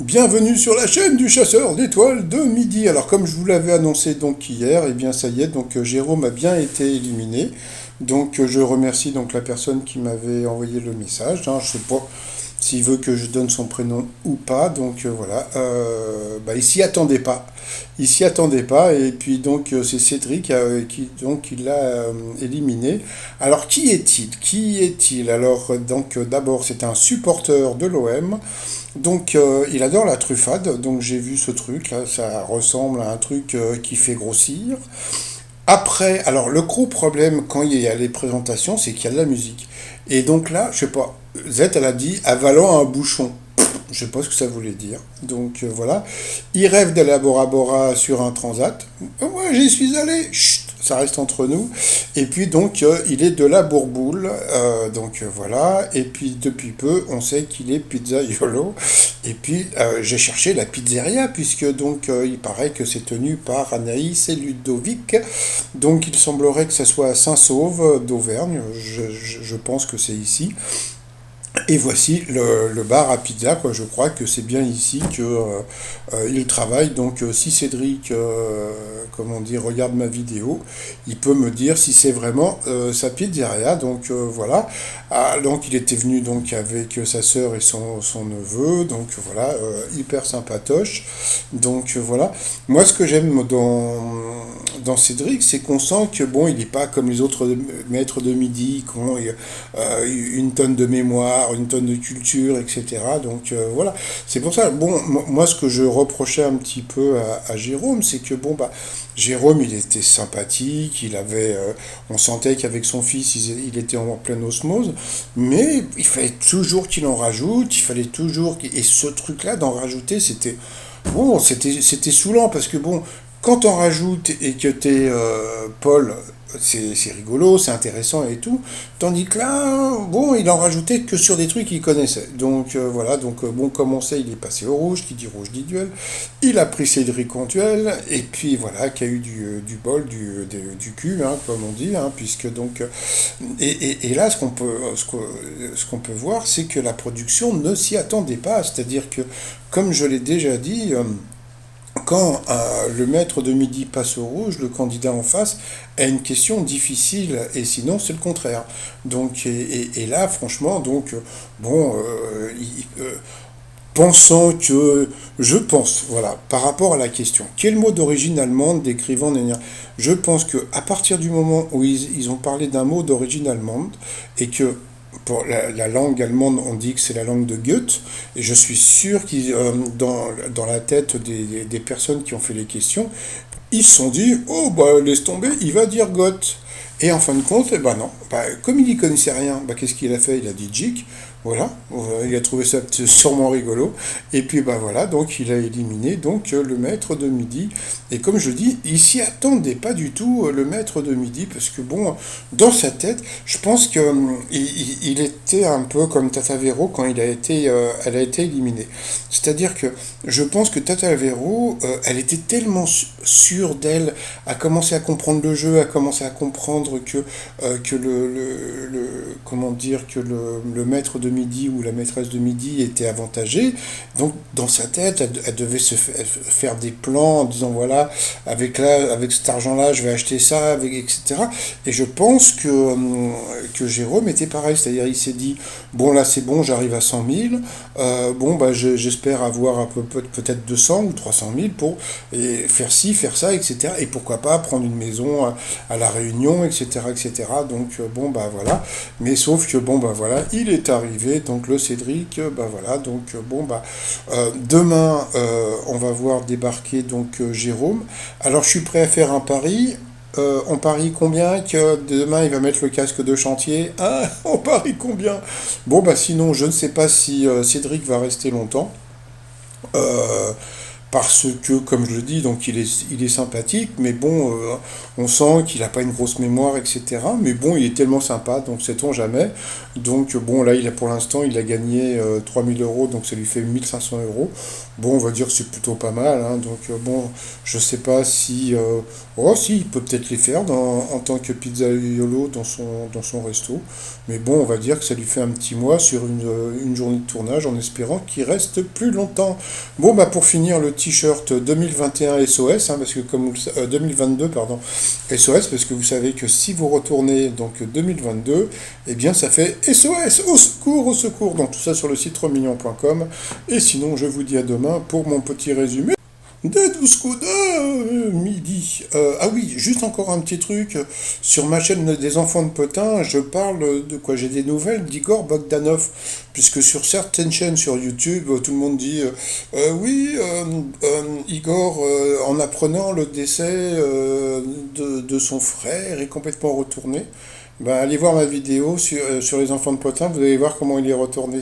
Bienvenue sur la chaîne du chasseur d'étoiles de midi. Alors comme je vous l'avais annoncé donc hier, et bien ça y est, donc Jérôme a bien été éliminé. Donc je remercie donc la personne qui m'avait envoyé le message, hein. Je sais pas s'il veut que je donne son prénom ou pas. Donc voilà. Il s'y attendait pas. Il s'y attendait pas. Et puis donc c'est Cédric qui donc il l'a éliminé. Alors qui est-il? Qui est-il? Alors donc d'abord c'est un supporter de l'OM. Donc il adore la truffade, donc j'ai vu ce truc là, ça ressemble à un truc qui fait grossir. Après, alors le gros problème quand il y a les présentations, c'est qu'il y a de la musique. Et donc là, je sais pas, Z elle a dit avalant un bouchon. Je sais pas ce que ça voulait dire. Donc voilà. Il rêve d'aller à Bora Bora sur un transat. Moi j'y suis allé. Chut, ça reste entre nous. Et puis donc il est de la Bourboule. Voilà. Et puis depuis peu on sait qu'il est pizzaiolo. Et puis j'ai cherché la pizzeria puisque donc il paraît que c'est tenu par Anaïs et Ludovic. Donc il semblerait que ça soit à Saint-Sauve d'Auvergne. Je pense que c'est ici. Et voici le bar à pizza, quoi. Je crois que c'est bien ici que il travaille. Donc, si Cédric, comment dire, regarde ma vidéo, il peut me dire si c'est vraiment sa pizzeria. Donc, voilà. Ah, donc, il était venu donc avec sa sœur et son neveu. Donc, voilà, hyper sympatoche. Donc, voilà. Moi, ce que j'aime dans Cédric, c'est qu'on sent que, bon, il n'est pas comme les autres maîtres de midi, qui ont une tonne de mémoire, une tonne de culture, etc. Donc voilà, c'est pour ça. Bon, moi ce que je reprochais un petit peu à Jérôme, c'est que bon bah Jérôme il était sympathique, on sentait qu'avec son fils il était en pleine osmose, mais il fallait toujours qu'il en rajoute, il fallait toujours et ce truc-là d'en rajouter, c'était saoulant parce que bon, quand on rajoute et que t'es Paul, c'est rigolo, c'est intéressant et tout. Tandis que là, bon, il en rajoutait que sur des trucs qu'il connaissait. Donc voilà, donc bon, comme on sait, il est passé au rouge, qui dit rouge dit duel. Il a pris Cédric Antuel, et puis voilà, qui a eu du bol, du cul, hein, comme on dit, hein, puisque donc. Et là, ce qu'on peut voir, c'est que la production ne s'y attendait pas. C'est-à-dire que, comme je l'ai déjà dit, quand le maître de midi passe au rouge, le candidat en face a une question difficile, et sinon c'est le contraire. Donc, et là, franchement, donc, bon, pensant que, je pense, voilà, par rapport à la question, quel mot d'origine allemande décrivant Nénia? Je pense que à partir du moment où ils ont parlé d'un mot d'origine allemande, et que pour la langue allemande, on dit que c'est la langue de Goethe, et je suis sûr qu'ils, dans la tête des personnes qui ont fait les questions, ils se sont dit, oh bah laisse tomber, il va dire Goethe. Et en fin de compte, eh ben non, bah, comme il n'y connaissait rien, bah, qu'est-ce qu'il a fait? Il a dit Jik, voilà, il a trouvé ça sûrement rigolo, et puis bah voilà, donc il a éliminé donc le maître de midi, et comme je dis, il s'y attendait pas du tout le maître de midi, parce que bon, dans sa tête, je pense que il était un peu comme Tata Vero quand elle a été éliminée. C'est-à-dire que je pense que Tata Vero, elle était tellement sûre d'elle, a commencé à comprendre le jeu, a commencé à comprendre que comment dire, que le maître de midi ou la maîtresse de midi était avantagé. Donc dans sa tête, elle devait faire des plans en disant voilà, avec cet argent-là, je vais acheter ça, etc. Et je pense que Jérôme était pareil, c'est-à-dire il s'est dit bon là c'est bon, j'arrive à 100 000, bon bah j'espère avoir un peu peut-être 200 ou 300 000 pour faire ci, faire ça, etc. Et pourquoi pas prendre une maison à La Réunion, etc., etc. Donc bon bah voilà. Mais sauf que bon bah voilà, il est arrivé donc le Cédric, bah voilà. Donc bon bah demain on va voir débarquer donc Jérôme. Alors je suis prêt à faire un pari. On parie combien que demain il va mettre le casque de chantier? Ah, on parie combien? Bon bah sinon je ne sais pas si Cédric va rester longtemps. Euh, parce que, comme je le dis, donc il est sympathique, mais bon, on sent qu'il n'a pas une grosse mémoire, etc. Mais bon, il est tellement sympa, donc sait-on jamais. Donc bon, là, pour l'instant, il a gagné 3000 euros, donc ça lui fait 1500 euros. Bon, on va dire que c'est plutôt pas mal, hein. Donc bon, je sais pas si... oh, si, il peut peut-être les faire en tant que pizzaiolo dans son resto. Mais bon, on va dire que ça lui fait un petit mois sur une journée de tournage en espérant qu'il reste plus longtemps. Bon, bah pour finir, le t-shirt 2021 SOS, hein, parce que 2022, pardon, SOS, parce que vous savez que si vous retournez donc 2022, eh bien ça fait SOS, au secours, au secours. Donc tout ça sur le site remignon.com. Et sinon, je vous dis à demain pour mon petit résumé des 12 coups de midi. Ah oui, juste encore un petit truc. Sur ma chaîne des enfants de Potin, je parle de quoi? J'ai des nouvelles d'Igor Bogdanov. Puisque sur certaines chaînes sur YouTube, tout le monde dit oui, Igor, en apprenant le décès de son frère, est complètement retourné. Ben, allez voir ma vidéo sur les enfants de Potin, vous allez voir comment il est retourné.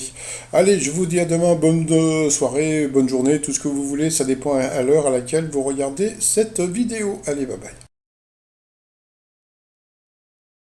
Allez, je vous dis à demain, bonne soirée, bonne journée, tout ce que vous voulez, ça dépend à l'heure à laquelle vous regardez cette vidéo. Allez, bye bye.